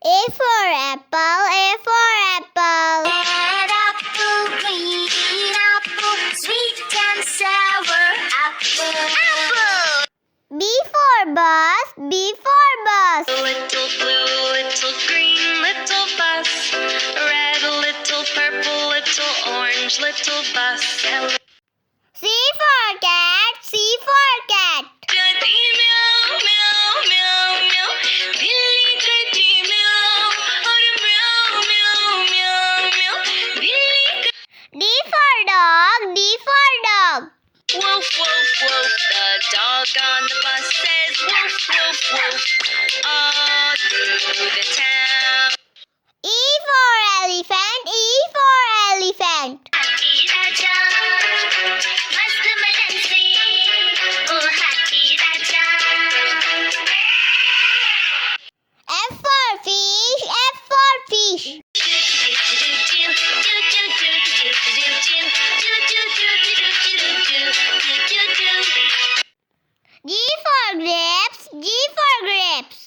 A for apple, A for apple. Red apple, green apple, sweet and sour apple. Apple. B for bus, B for bus. Little blue, little green, little bus. Red, little purple, little orange, little bus. C for cat, C for cat. Meow, meow, meow, meow. Billy Teddy meow. Or meow, meow, meow, meow. Billy. D for dog, D for dog. Woof, woof, woof. The dog on the bus says woof, woof, woof. All through the town. E for elephant, E for elephant. Happy Raja, mast malan se. Oh, Happy Raja. F for fish, F for fish. G for grapes, G for grapes.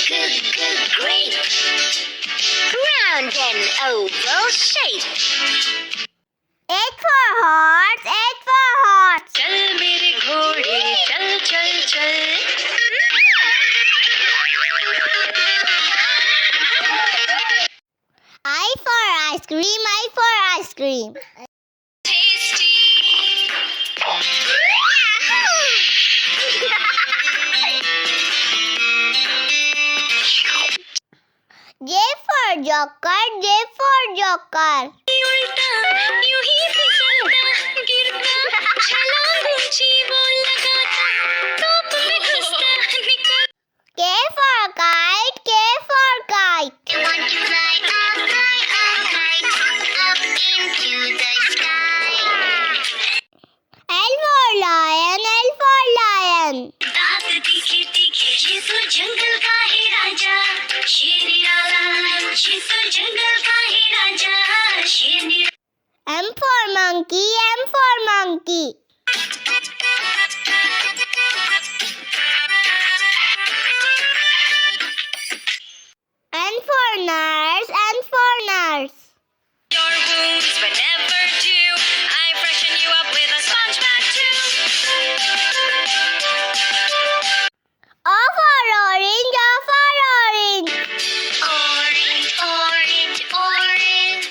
Good grape. Round and oval shape. H for horse, H for horse. चल मेरे घोड़े चल चल चल. I for ice cream, I for ice cream. Tasty. J for joker, J for joker. उल्टा यूं ही फिसलता गिरता छलांग ऊंची वो लगाता टॉप में घुसता निकल. K for kite, K for kite. I want to fly up into the sky. L for lion, L for lion. दांत तीखे तीखे ये तो जंगल का है राजा शेर निराला ये तो जंगल का है राजा शेर निराला. M for monkey, M for monkey. N for nurse, N for nurse. Your wounds were never due. I freshen you up with a sponge bath too. O for orange, O for orange. Orange, orange, orange.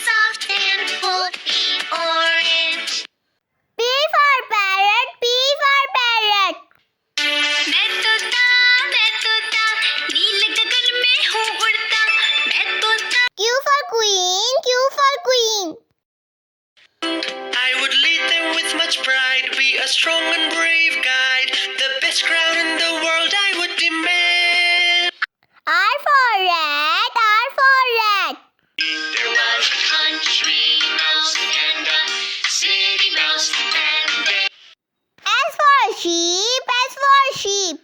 Soft and fluffy orange. P for parrot, P for parrot. मैं तोता नील गगन में हूँ उड़ता. मैं तोता. Q for queen, Q for queen. I would lead them with much pride, be a strong and brave guide, the best crown in the world I would demand. R for rat, R for rat. There was a country mouse and a city mouse and they. S for sheep, S for sheep.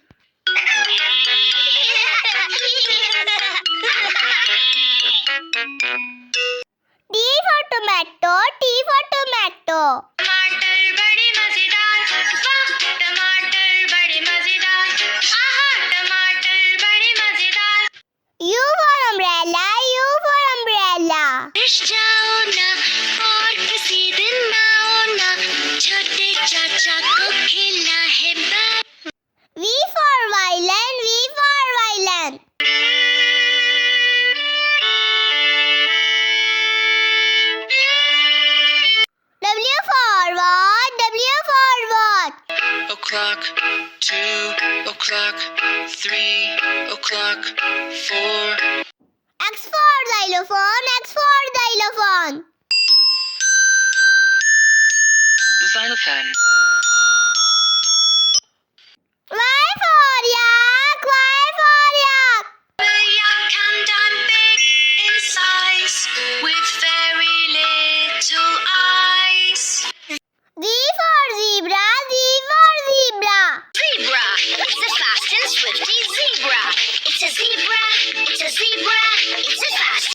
T for tomato, T for tomato. टमाटर बड़े मजेदार. वाह टमाटर बड़े मजेदार. आहा टमाटर बड़े मजेदार. U for umbrella, U for umbrella. बारिश जाओ ना और किसी दिन आओ ना छोटे चाचा को खेलना है bat. V for violin, V for violin. W for what, W for what. O'clock, 2 o'clock, 3 o'clock, 4. X for xylophone, X for xylophone. Xylophone.